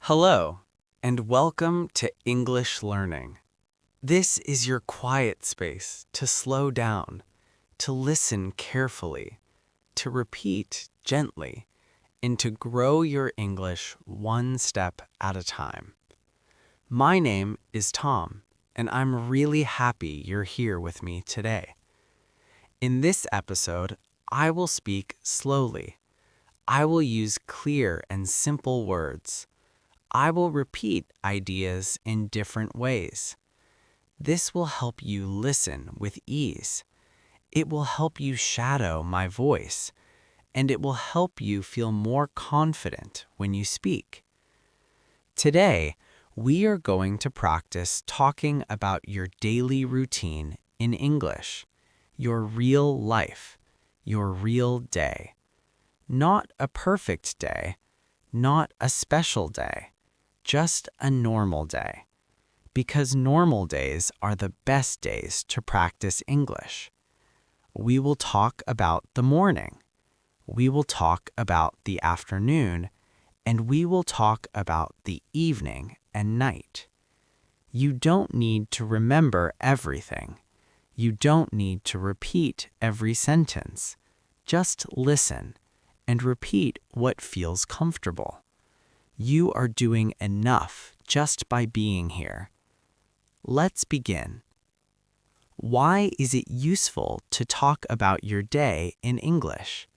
Hello, and welcome to English Learning. This is your quiet space to slow down, to listen carefully, to repeat gently, and to grow your English one step at a time. My name is Tom, and I'm really happy you're here with me today. In this episode, I will speak slowly. I will use clear and simple words. I will repeat ideas in different ways. This will help you listen with ease. It will help you shadow my voice, and it will help you feel more confident when you speak. Today, we are going to practice talking about your daily routine in English, your real life, your real day. Not a perfect day, not a special day. Just a normal day, because normal days are the best days to practice English. We will talk about the morning, we will talk about the afternoon, and we will talk about the evening and night. You don't need to remember everything. You don't need to repeat every sentence. Just listen and repeat what feels comfortable. You are doing enough just by being here. Let's begin. Why is it useful to talk about your day in English?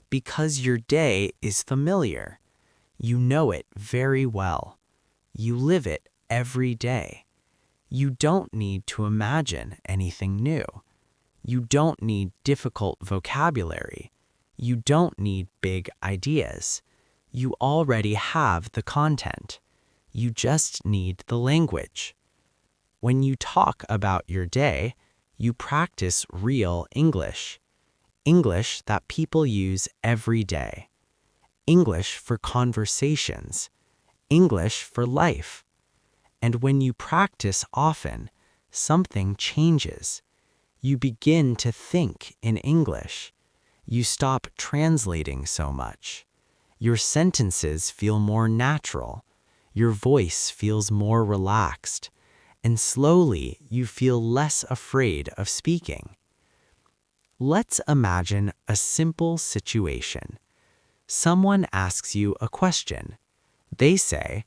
Because your day is familiar. You know it very well. You live it every day. You don't need to imagine anything new. You don't need difficult vocabulary. You don't need big ideas. You already have the content. You just need the language. When you talk about your day, you practice real English. English that people use every day. English for conversations. English for life. And when you practice often, something changes. You begin to think in English. You stop translating so much. Your sentences feel more natural, your voice feels more relaxed, and slowly you feel less afraid of speaking. Let's imagine a simple situation. Someone asks you a question. They say,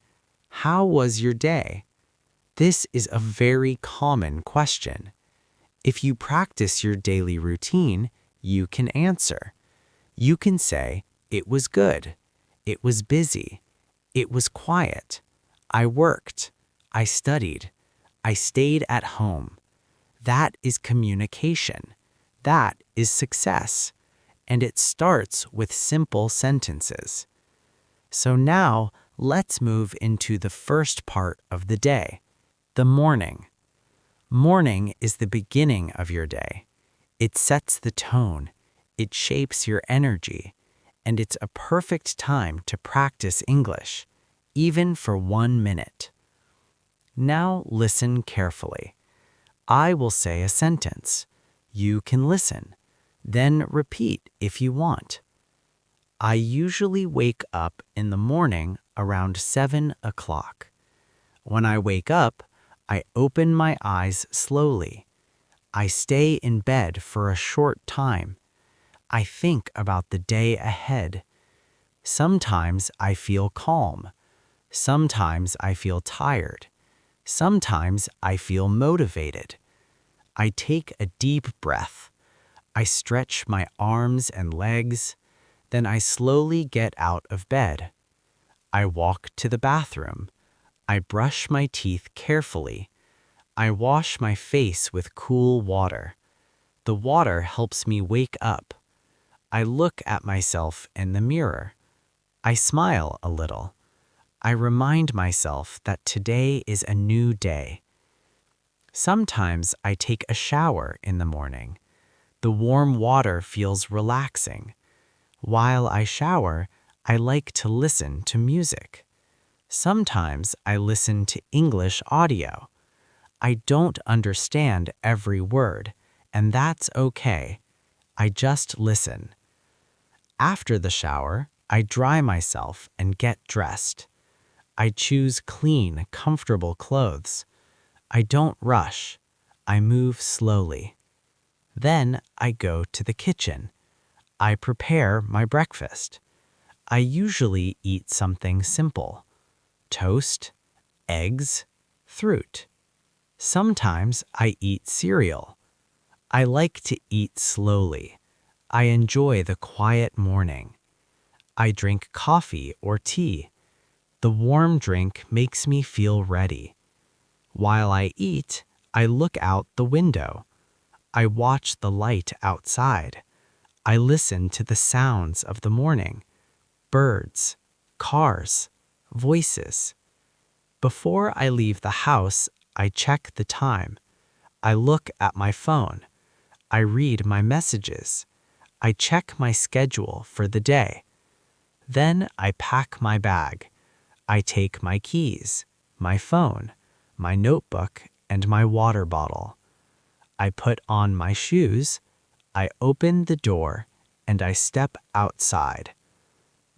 "How was your day?" This is a very common question. If you practice your daily routine, you can answer. You can say, "It was good. It was busy. It was quiet. I worked. I studied. I stayed at home." That is communication. That is success. And it starts with simple sentences. So now let's move into the first part of the day, the morning. Morning is the beginning of your day. It sets the tone. It shapes your energy. And it's a perfect time to practice English, even for 1 minute. Now listen carefully. I will say a sentence. You can listen, then repeat if you want. I usually wake up in the morning around 7 o'clock. When I wake up, I open my eyes slowly. I stay in bed for a short time. I think about the day ahead. Sometimes I feel calm. Sometimes I feel tired. Sometimes I feel motivated. I take a deep breath. I stretch my arms and legs. Then I slowly get out of bed. I walk to the bathroom. I brush my teeth carefully. I wash my face with cool water. The water helps me wake up. I look at myself in the mirror. I smile a little. I remind myself that today is a new day. Sometimes I take a shower in the morning. The warm water feels relaxing. While I shower, I like to listen to music. Sometimes I listen to English audio. I don't understand every word, and that's okay. I just listen. After the shower, I dry myself and get dressed. I choose clean, comfortable clothes. I don't rush. I move slowly. Then I go to the kitchen. I prepare my breakfast. I usually eat something simple: toast, eggs, fruit. Sometimes I eat cereal. I like to eat slowly. I enjoy the quiet morning. I drink coffee or tea. The warm drink makes me feel ready. While I eat, I look out the window. I watch the light outside. I listen to the sounds of the morning: birds, cars, voices. Before I leave the house, I check the time. I look at my phone. I read my messages. I check my schedule for the day. Then I pack my bag. I take my keys, my phone, my notebook, and my water bottle. I put on my shoes. I open the door, and I step outside.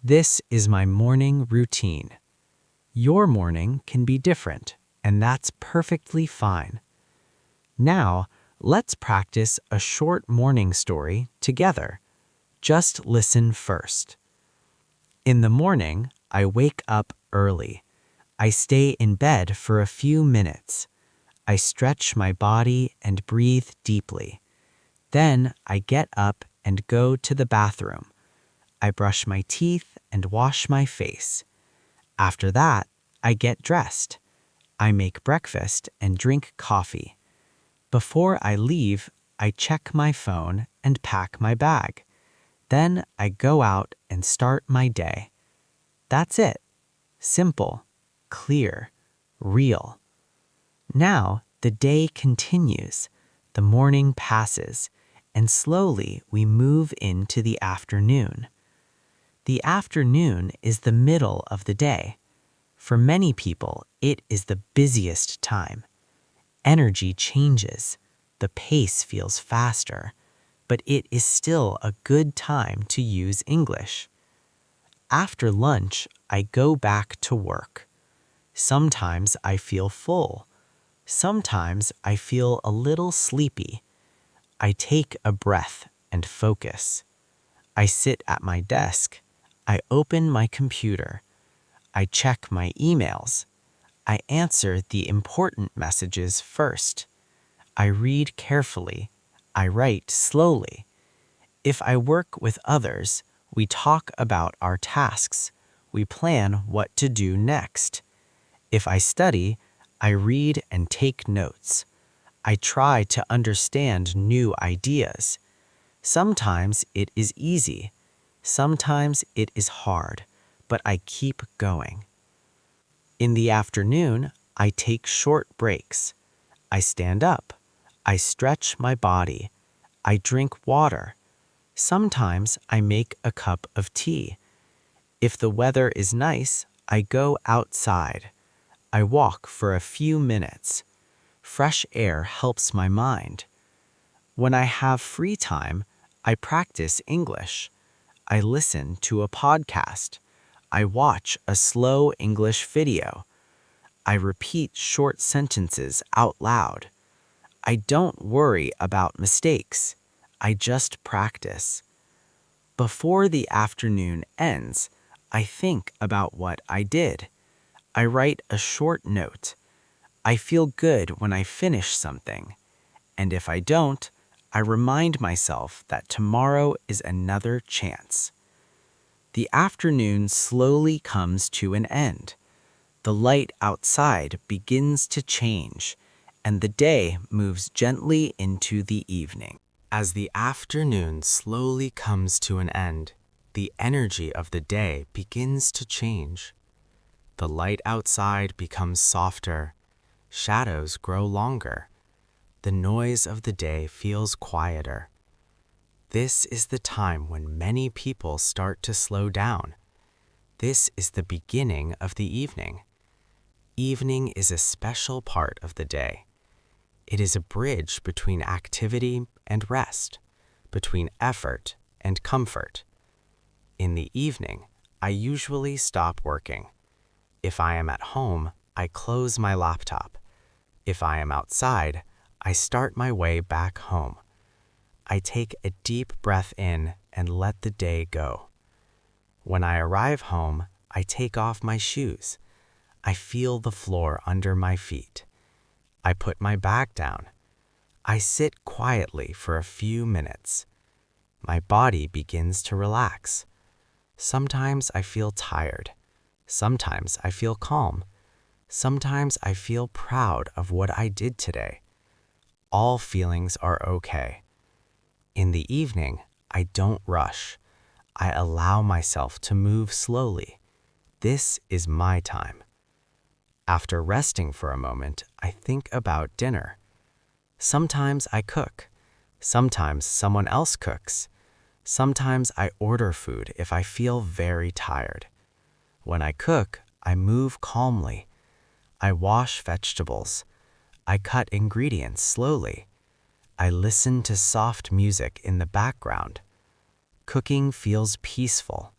This is my morning routine. Your morning can be different, and that's perfectly fine. Now, let's practice a short morning story together. Just listen first. In the morning, I wake up early. I stay in bed for a few minutes. I stretch my body and breathe deeply. Then I get up and go to the bathroom. I brush my teeth and wash my face. After that, I get dressed. I make breakfast and drink coffee. Before I leave, I check my phone and pack my bag. Then I go out and start my day. That's it. Simple, clear, real. Now the day continues, the morning passes, and slowly we move into the afternoon. The afternoon is the middle of the day. For many people, it is the busiest time. Energy changes, the pace feels faster, but it is still a good time to use English. After lunch, I go back to work. Sometimes I feel full. Sometimes I feel a little sleepy. I take a breath and focus. I sit at my desk. I open my computer. I check my emails. I answer the important messages first. I read carefully. I write slowly. If I work with others, we talk about our tasks. We plan what to do next. If I study, I read and take notes. I try to understand new ideas. Sometimes it is easy. Sometimes it is hard, but I keep going. In the afternoon, I take short breaks. I stand up. I stretch my body. I drink water. Sometimes I make a cup of tea. If the weather is nice, I go outside. I walk for a few minutes. Fresh air helps my mind. When I have free time, I practice English. I listen to a podcast. I watch a slow English video. I repeat short sentences out loud. I don't worry about mistakes. I just practice. Before the afternoon ends, I think about what I did. I write a short note. I feel good when I finish something. And if I don't, I remind myself that tomorrow is another chance. The afternoon slowly comes to an end. The light outside begins to change, and the day moves gently into the evening. As the afternoon slowly comes to an end, the energy of the day begins to change. The light outside becomes softer. Shadows grow longer. The noise of the day feels quieter. This is the time when many people start to slow down. This is the beginning of the evening. Evening is a special part of the day. It is a bridge between activity and rest, between effort and comfort. In the evening, I usually stop working. If I am at home, I close my laptop. If I am outside, I start my way back home. I take a deep breath in and let the day go. When I arrive home, I take off my shoes. I feel the floor under my feet. I put my bag down. I sit quietly for a few minutes. My body begins to relax. Sometimes I feel tired. Sometimes I feel calm. Sometimes I feel proud of what I did today. All feelings are okay. In the evening, I don't rush. I allow myself to move slowly. This is my time. After resting for a moment, I think about dinner. Sometimes I cook. Sometimes someone else cooks. Sometimes I order food if I feel very tired. When I cook, I move calmly. I wash vegetables. I cut ingredients slowly. I listen to soft music in the background. Cooking feels peaceful.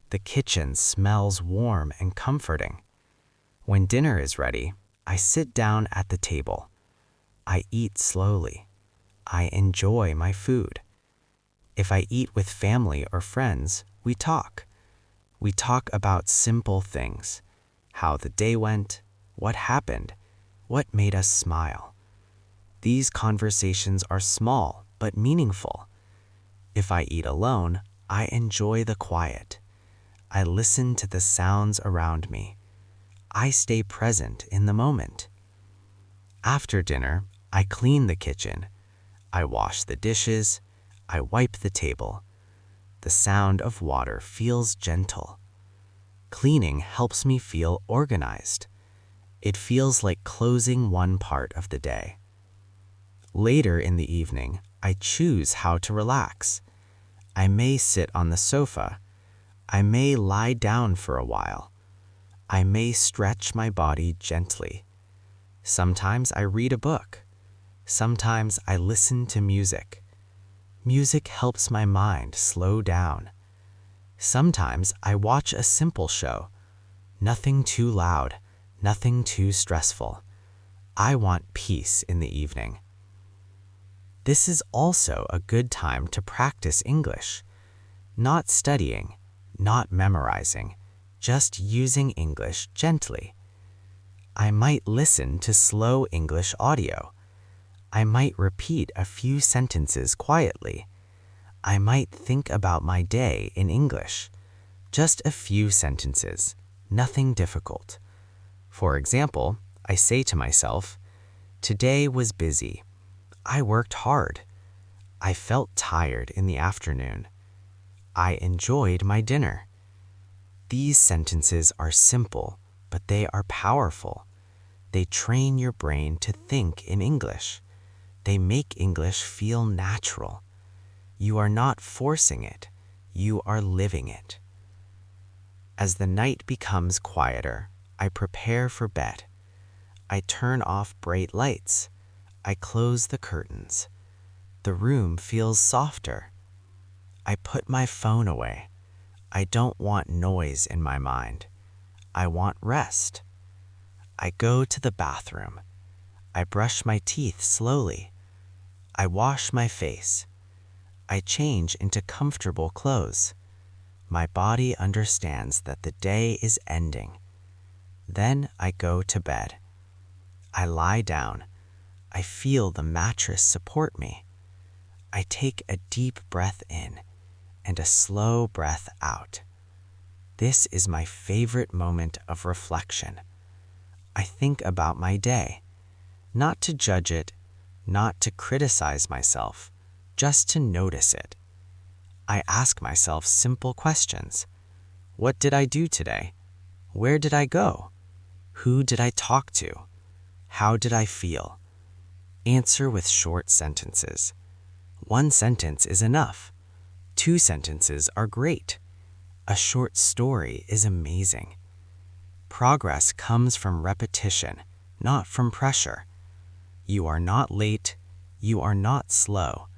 The kitchen smells warm and comforting. When dinner is ready, I sit down at the table. I eat slowly. I enjoy my food. If I eat with family or friends, we talk. We talk about simple things, how the day went, what happened, what made us smile. These conversations are small but meaningful. If I eat alone, I enjoy the quiet. I listen to the sounds around me. I stay present in the moment. After dinner, I clean the kitchen. I wash the dishes. I wipe the table. The sound of water feels gentle. Cleaning helps me feel organized. It feels like closing one part of the day. Later in the evening, I choose how to relax. I may sit on the sofa. I may lie down for a while. I may stretch my body gently. Sometimes I read a book. Sometimes I listen to music. Music helps my mind slow down. Sometimes I watch a simple show. Nothing too loud, nothing too stressful. I want peace in the evening. This is also a good time to practice English. Not studying, not memorizing, just using English gently. I might listen to slow English audio. I might repeat a few sentences quietly. I might think about my day in English. Just a few sentences, nothing difficult. For example, I say to myself, "Today was busy. I worked hard. I felt tired in the afternoon. I enjoyed my dinner." These sentences are simple, but they are powerful. They train your brain to think in English. They make English feel natural. You are not forcing it. You are living it. As the night becomes quieter, I prepare for bed. I turn off bright lights. I close the curtains. The room feels softer. I put my phone away. I don't want noise in my mind. I want rest. I go to the bathroom. I brush my teeth slowly. I wash my face. I change into comfortable clothes. My body understands that the day is ending. Then I go to bed. I lie down. I feel the mattress support me. I take a deep breath in and a slow breath out. This is my favorite moment of reflection. I think about my day, not to judge it, not to criticize myself, just to notice it. I ask myself simple questions. What did I do today? Where did I go? Who did I talk to? How did I feel? Answer with short sentences. One sentence is enough. 2 sentences are great. A short story is amazing. Progress comes from repetition, not from pressure. You are not late. You are not slow.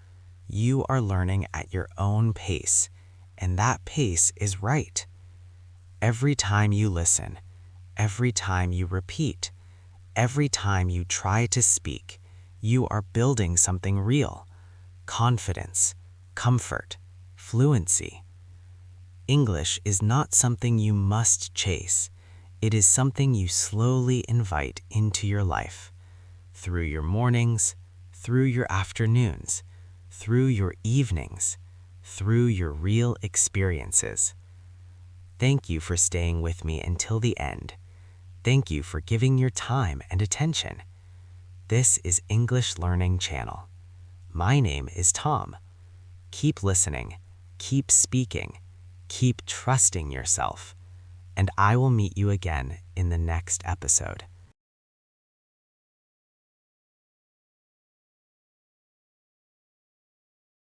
You are learning at your own pace, and that pace is right. Every time you listen, Every time you repeat, every time you try to speak, you are building something real: confidence, comfort, fluency. English is not something you must chase. It is something you slowly invite into your life. Through your mornings, through your afternoons, through your evenings, through your real experiences. Thank you for staying with me until the end. Thank you for giving your time and attention. This is English Learning Channel. My name is Tom. Keep listening, keep speaking, keep trusting yourself, and I will meet you again in the next episode.